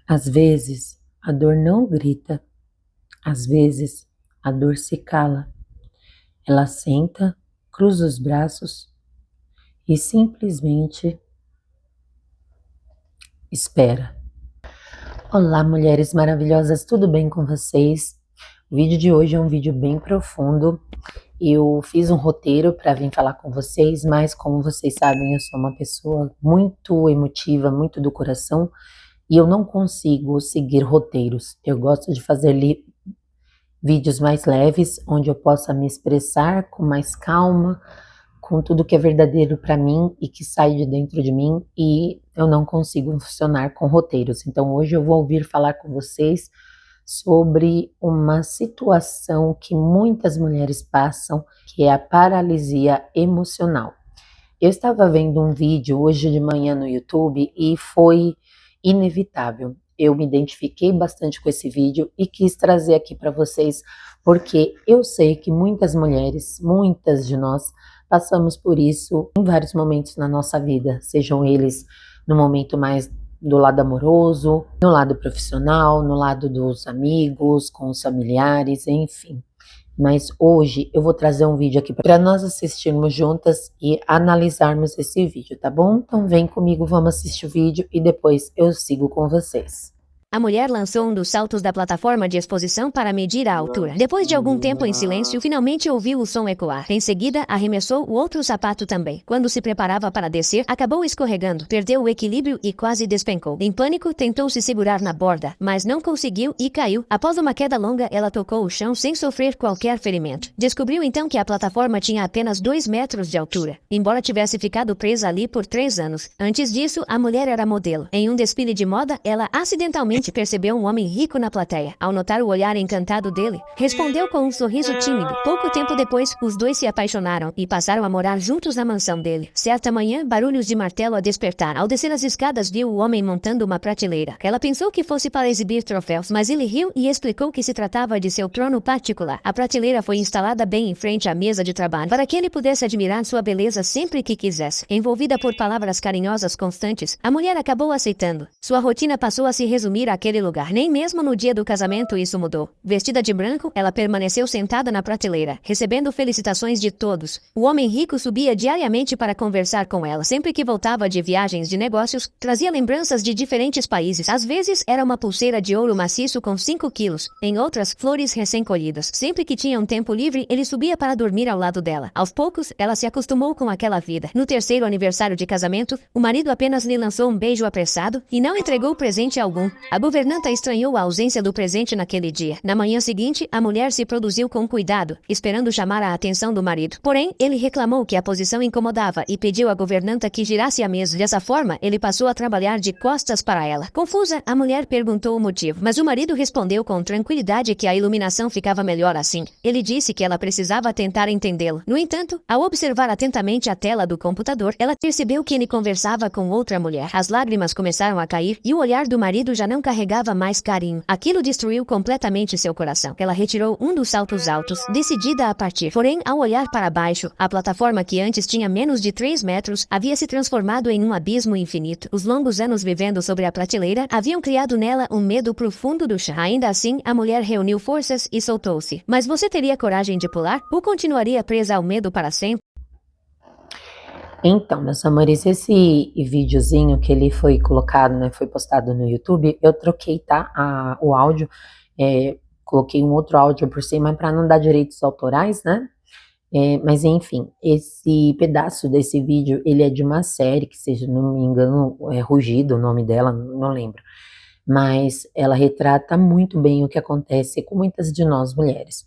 Às vezes, a dor não grita, às vezes, a dor se cala. Ela senta, cruza os braços e simplesmente espera. Olá, mulheres maravilhosas, tudo bem com vocês? O vídeo de hoje é um vídeo bem profundo. Eu fiz um roteiro para vir falar com vocês, mas como vocês sabem, eu sou uma pessoa muito emotiva, muito do coração, e eu não consigo seguir roteiros. Eu gosto de fazer vídeos mais leves, onde eu possa me expressar com mais calma, com tudo que é verdadeiro para mim e que sai de dentro de mim, e eu não consigo funcionar com roteiros. Então hoje eu vou ouvir falar com vocês sobre uma situação que muitas mulheres passam, que é a paralisia emocional. Eu estava vendo um vídeo hoje de manhã no YouTube e foi inevitável. Eu me identifiquei bastante com esse vídeo e quis trazer aqui para vocês, porque eu sei que muitas mulheres, muitas de nós, passamos por isso em vários momentos na nossa vida, sejam eles no momento mais do lado amoroso, no lado profissional, no lado dos amigos, com os familiares, enfim. Mas hoje eu vou trazer um vídeo aqui para nós assistirmos juntas e analisarmos esse vídeo, tá bom? Então vem comigo, vamos assistir o vídeo e depois eu sigo com vocês. A mulher lançou um dos saltos da plataforma de exposição para medir a altura. Depois de algum tempo em silêncio, finalmente ouviu o som ecoar. Em seguida, arremessou o outro sapato também. Quando se preparava para descer, acabou escorregando, perdeu o equilíbrio e quase despencou. Em pânico, tentou se segurar na borda, mas não conseguiu e caiu. Após uma queda longa, ela tocou o chão sem sofrer qualquer ferimento. Descobriu então que a plataforma tinha apenas 2 metros de altura, embora tivesse ficado presa ali por 3 anos. Antes disso, a mulher era modelo. Em um desfile de moda, ela acidentalmente percebeu um homem rico na plateia. Ao notar o olhar encantado dele, respondeu com um sorriso tímido. Pouco tempo depois, os dois se apaixonaram e passaram a morar juntos na mansão dele. Certa manhã, barulhos de martelo a despertar. Ao descer as escadas, viu o homem montando uma prateleira. Ela pensou que fosse para exibir troféus, mas ele riu e explicou que se tratava de seu trono particular. A prateleira foi instalada bem em frente à mesa de trabalho, para que ele pudesse admirar sua beleza sempre que quisesse. Envolvida por palavras carinhosas constantes, a mulher acabou aceitando. Sua rotina passou a se resumir àquele lugar. Nem mesmo no dia do casamento isso mudou. Vestida de branco, ela permaneceu sentada na prateleira, recebendo felicitações de todos. O homem rico subia diariamente para conversar com ela. Sempre que voltava de viagens de negócios, trazia lembranças de diferentes países. Às vezes, era uma pulseira de ouro maciço com 5 quilos. Em outras, flores recém-colhidas. Sempre que tinha um tempo livre, ele subia para dormir ao lado dela. Aos poucos, ela se acostumou com aquela vida. No terceiro aniversário de casamento, o marido apenas lhe lançou um beijo apressado e não entregou presente algum. A governanta estranhou a ausência do presente naquele dia. Na manhã seguinte, a mulher se produziu com cuidado, esperando chamar a atenção do marido. Porém, ele reclamou que a posição incomodava e pediu à governanta que girasse a mesa. Dessa forma, ele passou a trabalhar de costas para ela. Confusa, a mulher perguntou o motivo, mas o marido respondeu com tranquilidade que a iluminação ficava melhor assim. Ele disse que ela precisava tentar entendê-lo. No entanto, ao observar atentamente a tela do computador, ela percebeu que ele conversava com outra mulher. As lágrimas começaram a cair e o olhar do marido já não carregava mais carinho. Aquilo destruiu completamente seu coração. Ela retirou um dos saltos altos, decidida a partir. Porém, ao olhar para baixo, a plataforma que antes tinha menos de 3 metros havia se transformado em um abismo infinito. Os longos anos vivendo sobre a prateleira haviam criado nela um medo profundo do chão. Ainda assim, a mulher reuniu forças e soltou-se. Mas você teria coragem de pular? Ou continuaria presa ao medo para sempre? Então, meus amores, esse videozinho que ele foi colocado, né, foi postado no YouTube, eu troquei, tá, o áudio, coloquei um outro áudio por cima para não dar direitos autorais, né? Mas enfim, esse pedaço desse vídeo, ele é de uma série que, se não me engano, é Rugido o nome dela, não lembro. Mas ela retrata muito bem o que acontece com muitas de nós mulheres.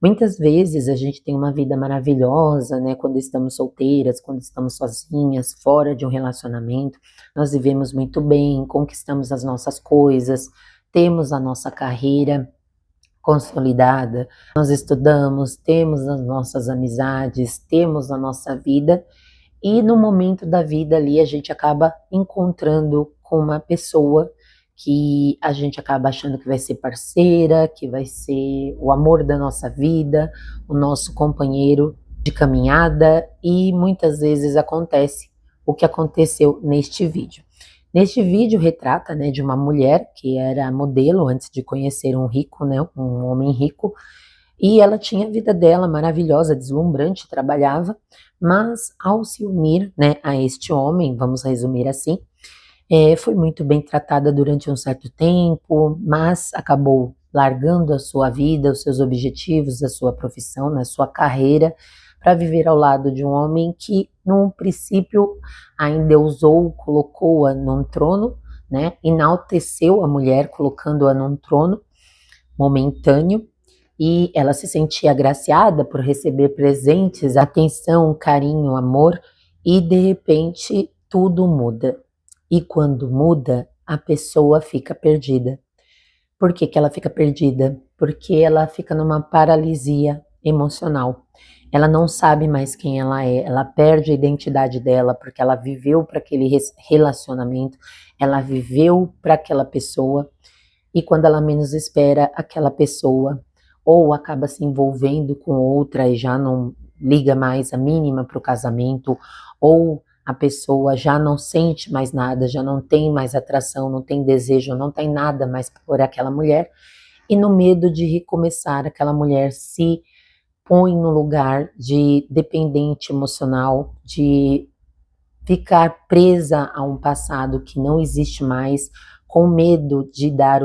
Muitas vezes a gente tem uma vida maravilhosa, né? Quando estamos solteiras, quando estamos sozinhas, fora de um relacionamento, nós vivemos muito bem, conquistamos as nossas coisas, temos a nossa carreira consolidada, nós estudamos, temos as nossas amizades, temos a nossa vida, e no momento da vida ali a gente acaba encontrando com uma pessoa que a gente acaba achando que vai ser parceira, que vai ser o amor da nossa vida, o nosso companheiro de caminhada, e muitas vezes acontece o que aconteceu neste vídeo. Neste vídeo retrata, né, de uma mulher que era modelo antes de conhecer um rico, né, um homem rico, e ela tinha a vida dela maravilhosa, deslumbrante, trabalhava, mas ao se unir, né, a este homem, vamos resumir assim, foi muito bem tratada durante um certo tempo, mas acabou largando a sua vida, os seus objetivos, a sua profissão, né, sua carreira, para viver ao lado de um homem que, num princípio, a endeusou, colocou-a num trono, né, enalteceu a mulher, colocando-a num trono momentâneo, e ela se sentia agraciada por receber presentes, atenção, carinho, amor, e de repente tudo muda. E quando muda, a pessoa fica perdida. Por que que ela fica perdida? Porque ela fica numa paralisia emocional. Ela não sabe mais quem ela é, ela perde a identidade dela, porque ela viveu para aquele relacionamento, ela viveu para aquela pessoa, e quando ela menos espera, aquela pessoa ou acaba se envolvendo com outra e já não liga mais a mínima para o casamento, ou a pessoa já não sente mais nada, já não tem mais atração, não tem desejo, não tem nada mais por aquela mulher, e no medo de recomeçar, aquela mulher se põe no lugar de dependente emocional, de ficar presa a um passado que não existe mais, com medo de dar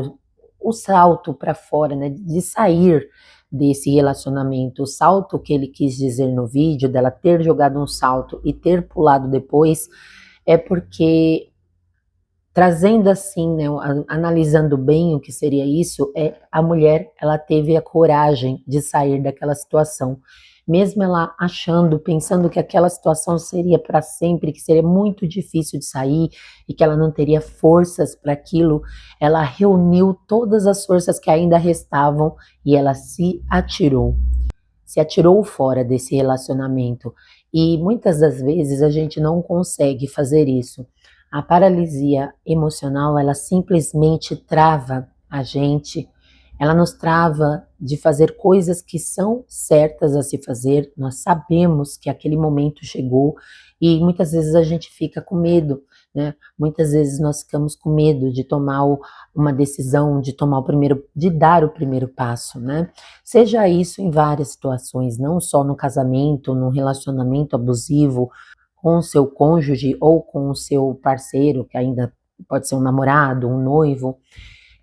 o salto para fora, né, de sair desse relacionamento. O salto que ele quis dizer no vídeo, dela ter jogado um salto e ter pulado depois, é porque, trazendo assim, né, analisando bem o que seria isso, a mulher, ela teve a coragem de sair daquela situação, mesmo ela achando, pensando que aquela situação seria para sempre, que seria muito difícil de sair e que ela não teria forças para aquilo, ela reuniu todas as forças que ainda restavam e ela se atirou fora desse relacionamento. E muitas das vezes a gente não consegue fazer isso. A paralisia emocional, ela simplesmente trava a gente, ela nos trava de fazer coisas que são certas a se fazer, nós sabemos que aquele momento chegou e muitas vezes a gente fica com medo, né? Muitas vezes nós ficamos com medo de tomar uma decisão, de dar o primeiro passo, né? Seja isso em várias situações, não só no casamento, no relacionamento abusivo, com o seu cônjuge ou com o seu parceiro, que ainda pode ser um namorado, um noivo,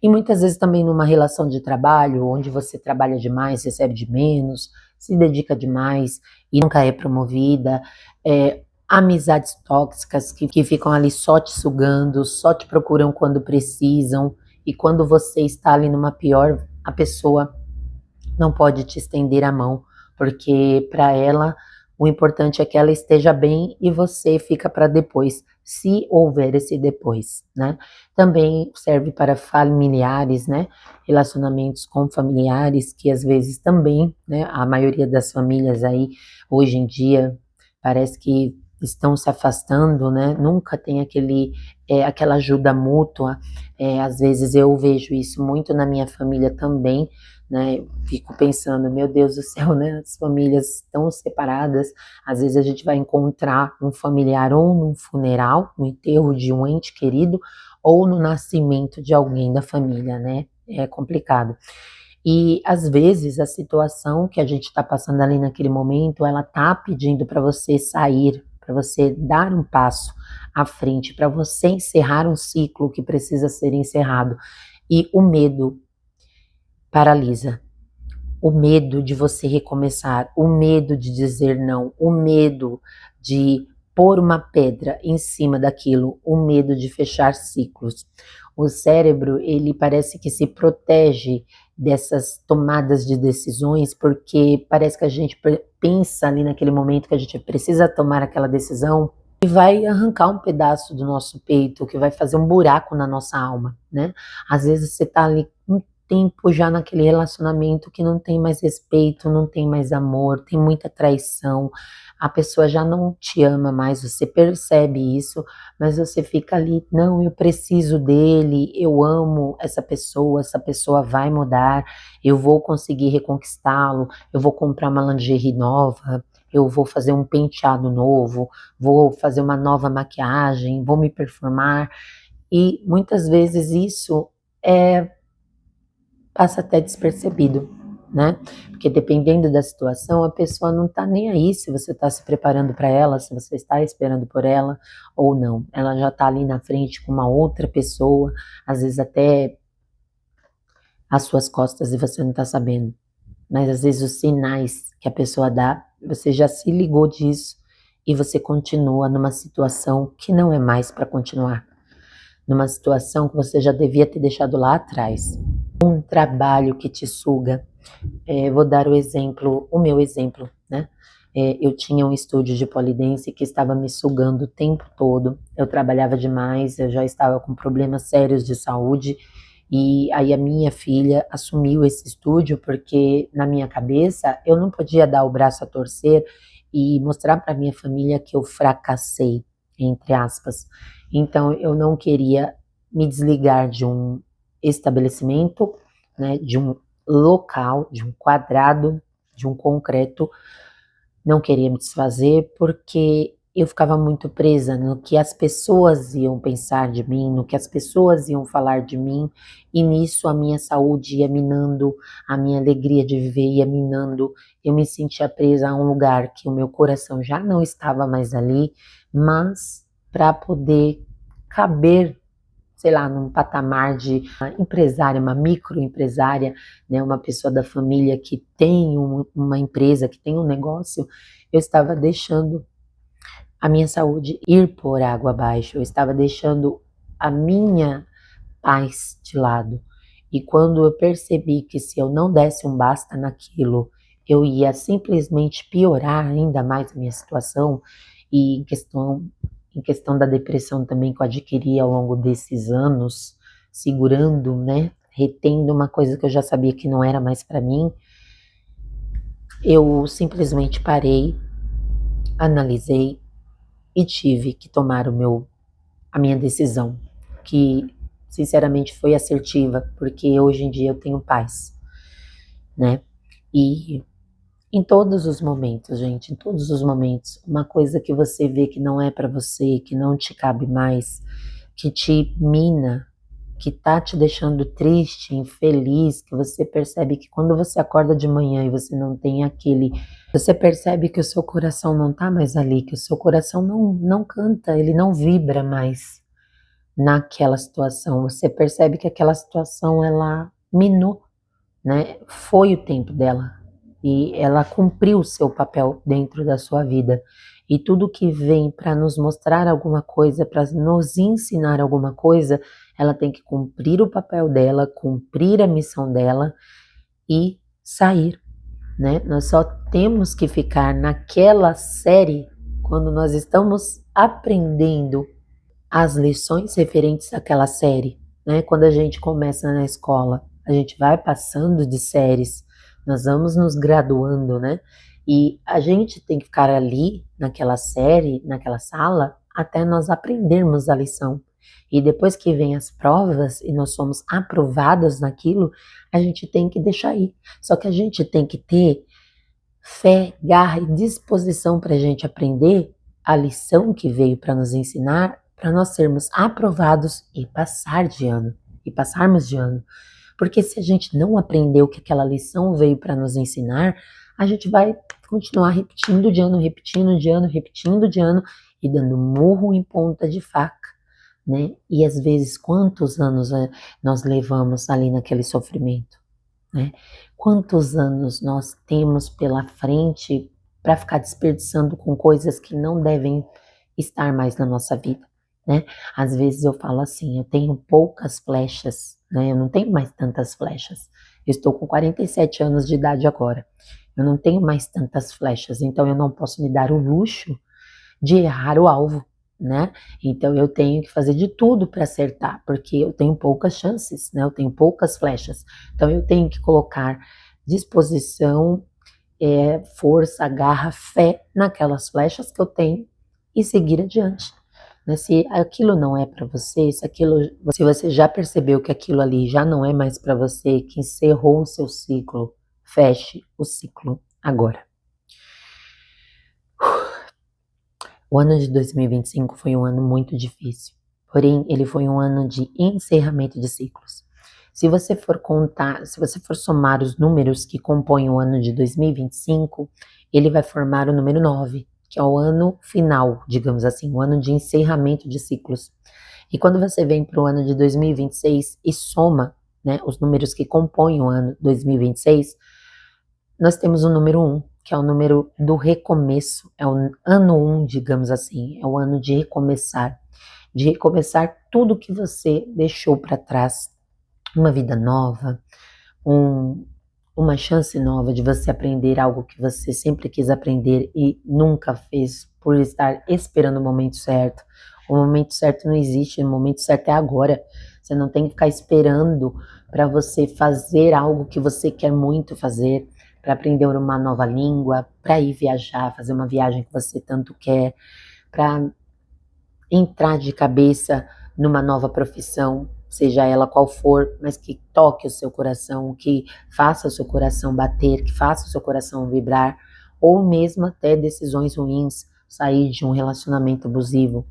e muitas vezes também numa relação de trabalho, onde você trabalha demais, recebe de menos, se dedica demais e nunca é promovida, amizades tóxicas que ficam ali só te sugando, só te procuram quando precisam, e quando você está ali numa pior, a pessoa não pode te estender a mão, porque para ela o importante é que ela esteja bem e você fica para depois, se houver esse depois, né? Também serve para familiares, né? Relacionamentos com familiares que às vezes também, né? A maioria das famílias aí hoje em dia parece que estão se afastando, né? Nunca tem aquela ajuda mútua. Às vezes eu vejo isso muito na minha família também, né? Fico pensando, meu Deus do céu, né? As famílias tão separadas. Às vezes a gente vai encontrar um familiar ou num funeral, no enterro de um ente querido, ou no nascimento de alguém da família, né? É complicado. E às vezes a situação que a gente está passando ali naquele momento, ela tá pedindo para você sair, para você dar um passo à frente, para você encerrar um ciclo que precisa ser encerrado. E o medo paralisa. O medo de você recomeçar, o medo de dizer não, o medo de pôr uma pedra em cima daquilo, o medo de fechar ciclos. O cérebro, ele parece que se protege dessas tomadas de decisões, porque parece que a gente pensa ali naquele momento que a gente precisa tomar aquela decisão e vai arrancar um pedaço do nosso peito, que vai fazer um buraco na nossa alma, né? Às vezes você tá ali tempo já naquele relacionamento que não tem mais respeito, não tem mais amor, tem muita traição, a pessoa já não te ama mais, você percebe isso, mas você fica ali, não, eu preciso dele, eu amo essa pessoa vai mudar, eu vou conseguir reconquistá-lo, eu vou comprar uma lingerie nova, eu vou fazer um penteado novo, vou fazer uma nova maquiagem, vou me performar. E muitas vezes isso passa até despercebido, né? Porque dependendo da situação, a pessoa não tá nem aí se você está se preparando para ela, se você está esperando por ela ou não. Ela já tá ali na frente com uma outra pessoa, às vezes até às suas costas e você não tá sabendo. Mas às vezes os sinais que a pessoa dá, você já se ligou disso e você continua numa situação que não é mais para continuar. Numa situação que você já devia ter deixado lá atrás. Um trabalho que te suga. Vou dar o meu exemplo, né? Eu tinha um estúdio de pole dance que estava me sugando o tempo todo. Eu trabalhava demais, eu já estava com problemas sérios de saúde. E aí a minha filha assumiu esse estúdio porque na minha cabeça eu não podia dar o braço a torcer e mostrar para minha família que eu fracassei, entre aspas. Então eu não queria me desligar de um estabelecimento, né, de um local, de um quadrado, de um concreto, não queria me desfazer porque eu ficava muito presa no que as pessoas iam pensar de mim, no que as pessoas iam falar de mim, e nisso a minha saúde ia minando, a minha alegria de viver ia minando, eu me sentia presa a um lugar que o meu coração já não estava mais ali, mas para poder caber, sei lá, num patamar de empresária, uma microempresária, né, uma pessoa da família que tem uma empresa, que tem um negócio, eu estava deixando a minha saúde ir por água abaixo, eu estava deixando a minha paz de lado. E quando eu percebi que se eu não desse um basta naquilo, eu ia simplesmente piorar ainda mais a minha situação, e em questão da depressão também que eu adquiri ao longo desses anos, segurando, né, retendo uma coisa que eu já sabia que não era mais para mim, eu simplesmente parei, analisei e tive que tomar a minha decisão, que sinceramente foi assertiva, porque hoje em dia eu tenho paz, né? E em todos os momentos, gente, em todos os momentos, uma coisa que você vê que não é para você, que não te cabe mais, que te mina, que tá te deixando triste, infeliz, que você percebe que quando você acorda de manhã e você não tem você percebe que o seu coração não tá mais ali, que o seu coração não canta, ele não vibra mais naquela situação. Você percebe que aquela situação ela minou, né? Foi o tempo dela e ela cumpriu o seu papel dentro da sua vida. E tudo que vem para nos mostrar alguma coisa, para nos ensinar alguma coisa, ela tem que cumprir o papel dela, cumprir a missão dela e sair, né? Nós só temos que ficar naquela série quando nós estamos aprendendo as lições referentes àquela série, né? Quando a gente começa na escola, a gente vai passando de séries, nós vamos nos graduando, né? E a gente tem que ficar ali, naquela série, naquela sala, até nós aprendermos a lição. E depois que vem as provas e nós somos aprovadas naquilo, a gente tem que deixar ir. Só que a gente tem que ter fé, garra e disposição para a gente aprender a lição que veio para nos ensinar, para nós sermos aprovados e passar de ano, e passarmos de ano. Porque se a gente não aprendeu que aquela lição veio para nos ensinar, a gente vai continuar repetindo de ano, repetindo de ano, repetindo de ano e dando murro em ponta de faca, né? E às vezes quantos anos nós levamos ali naquele sofrimento, né? Quantos anos nós temos pela frente para ficar desperdiçando com coisas que não devem estar mais na nossa vida, né? Às vezes eu falo assim, eu tenho poucas flechas, né? Eu não tenho mais tantas flechas. Eu estou com 47 anos de idade agora. Eu não tenho mais tantas flechas, então eu não posso me dar o luxo de errar o alvo, né? Então eu tenho que fazer de tudo para acertar, porque eu tenho poucas chances, né? Eu tenho poucas flechas. Então eu tenho que colocar disposição, força, garra, fé naquelas flechas que eu tenho e seguir adiante. Né? Se aquilo não é para você, se você já percebeu que aquilo ali já não é mais para você, que encerrou o seu ciclo, feche o ciclo agora. O ano de 2025 foi um ano muito difícil. Porém, ele foi um ano de encerramento de ciclos. Se você for contar, se você for somar os números que compõem o ano de 2025, ele vai formar o número 9, que é o ano final, digamos assim, o ano de encerramento de ciclos. E quando você vem para o ano de 2026 e soma, né, os números que compõem o ano 2026, nós temos o número 1, que é o número do recomeço, é o ano 1, digamos assim, é o ano de recomeçar tudo que você deixou para trás, uma vida nova, um, uma chance nova de você aprender algo que você sempre quis aprender e nunca fez por estar esperando o momento certo. O momento certo não existe, o momento certo é agora. Você não tem que ficar esperando para você fazer algo que você quer muito fazer, para aprender uma nova língua, para ir viajar, fazer uma viagem que você tanto quer, para entrar de cabeça numa nova profissão, seja ela qual for, mas que toque o seu coração, que faça o seu coração bater, que faça o seu coração vibrar, ou mesmo até decisões ruins, sair de um relacionamento abusivo,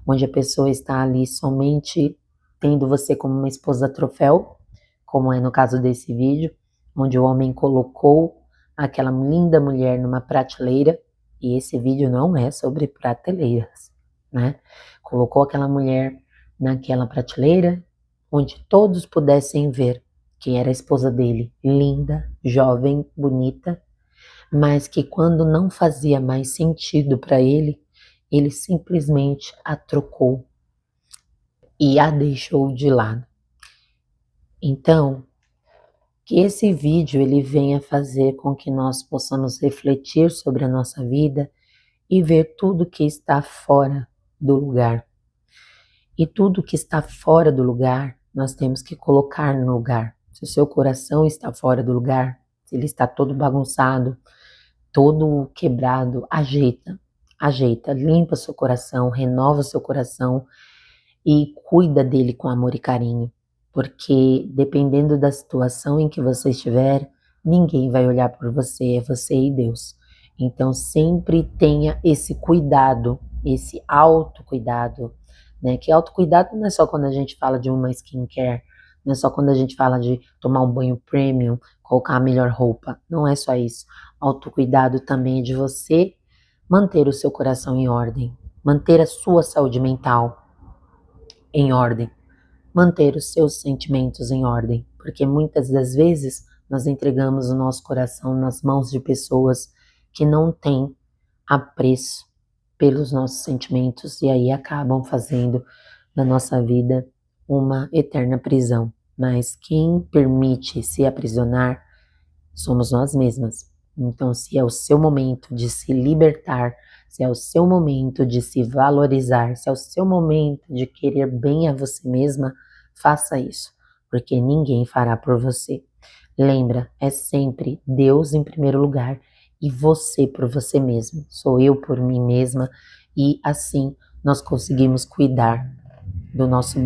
onde a pessoa está ali somente tendo você como uma esposa troféu, como é no caso desse vídeo, onde o homem colocou aquela linda mulher numa prateleira, e esse vídeo não é sobre prateleiras, né? Colocou aquela mulher naquela prateleira, onde todos pudessem ver quem era a esposa dele, linda, jovem, bonita, mas que quando não fazia mais sentido para ele simplesmente a trocou e a deixou de lado. Então, que esse vídeo ele venha fazer com que nós possamos refletir sobre a nossa vida e ver tudo que está fora do lugar. E tudo que está fora do lugar, nós temos que colocar no lugar. Se o seu coração está fora do lugar, se ele está todo bagunçado, todo quebrado, ajeita, limpa seu coração, renova seu coração e cuida dele com amor e carinho. Porque dependendo da situação em que você estiver, ninguém vai olhar por você, é você e Deus. Então sempre tenha esse cuidado, esse autocuidado, né? Que autocuidado não é só quando a gente fala de uma skincare, não é só quando a gente fala de tomar um banho premium, colocar a melhor roupa, não é só isso. Autocuidado também é de você manter o seu coração em ordem, manter a sua saúde mental em ordem, manter os seus sentimentos em ordem, porque muitas das vezes nós entregamos o nosso coração nas mãos de pessoas que não têm apreço pelos nossos sentimentos e aí acabam fazendo da nossa vida uma eterna prisão. Mas quem permite se aprisionar somos nós mesmas. Então, se é o seu momento de se libertar, se é o seu momento de se valorizar, se é o seu momento de querer bem a você mesma, faça isso, porque ninguém fará por você. Lembra, é sempre Deus em primeiro lugar e você por você mesmo. Sou eu por mim mesma e assim nós conseguimos cuidar do nosso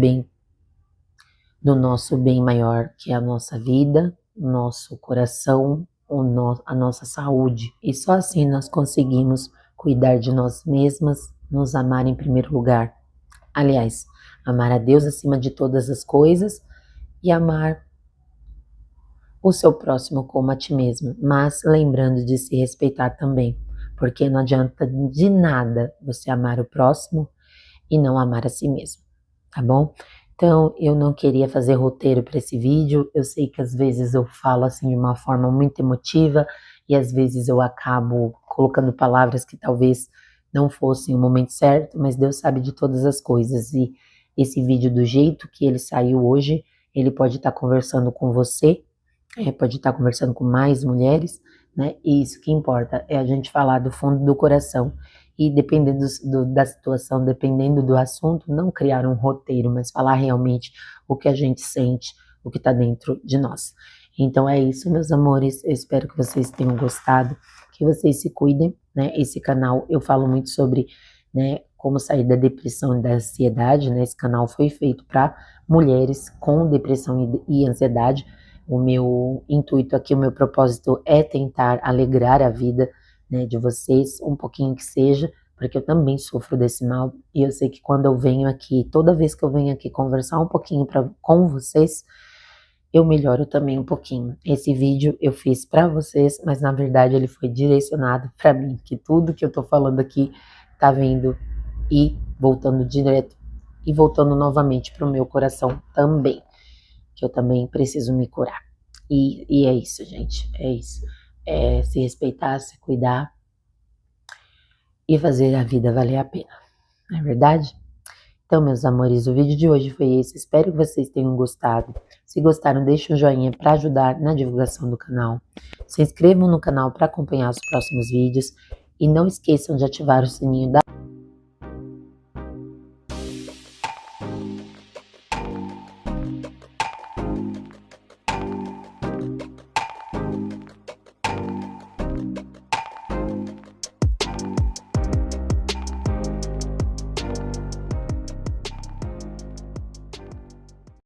bem maior, que é a nossa vida, o nosso coração, a nossa saúde. E só assim nós conseguimos cuidar de nós mesmas, nos amar em primeiro lugar. Aliás, amar a Deus acima de todas as coisas e amar o seu próximo como a ti mesmo, mas lembrando de se respeitar também, porque não adianta de nada você amar o próximo e não amar a si mesmo, tá bom? Então, eu não queria fazer roteiro para esse vídeo, eu sei que às vezes eu falo assim de uma forma muito emotiva e às vezes eu acabo colocando palavras que talvez não fossem o momento certo, mas Deus sabe de todas as coisas e esse vídeo do jeito que ele saiu hoje, ele pode estar conversando com você, pode estar conversando com mais mulheres, né? E isso que importa é a gente falar do fundo do coração e dependendo da situação, dependendo do assunto, não criar um roteiro, mas falar realmente o que a gente sente, o que está dentro de nós. Então é isso, meus amores. Eu espero que vocês tenham gostado, que vocês se cuidem, né? Esse canal eu falo muito sobre, né, como sair da depressão e da ansiedade, né? Esse canal foi feito para mulheres com depressão e ansiedade. O meu intuito aqui, o meu propósito é tentar alegrar a vida, né, de vocês, um pouquinho que seja, porque eu também sofro desse mal, e eu sei que quando eu venho aqui, toda vez que eu venho aqui conversar um pouquinho com vocês, eu melhoro também um pouquinho. Esse vídeo eu fiz para vocês, mas na verdade ele foi direcionado para mim, que tudo que eu tô falando aqui tá vindo e voltando direto e voltando novamente pro meu coração também, que eu também preciso me curar. E é isso, gente, é isso. É se respeitar, se cuidar e fazer a vida valer a pena, não é verdade? Então, meus amores, o vídeo de hoje foi esse. Espero que vocês tenham gostado. Se gostaram, deixe um joinha para ajudar na divulgação do canal. Se inscrevam no canal para acompanhar os próximos vídeos. E não esqueçam de ativar o sininho da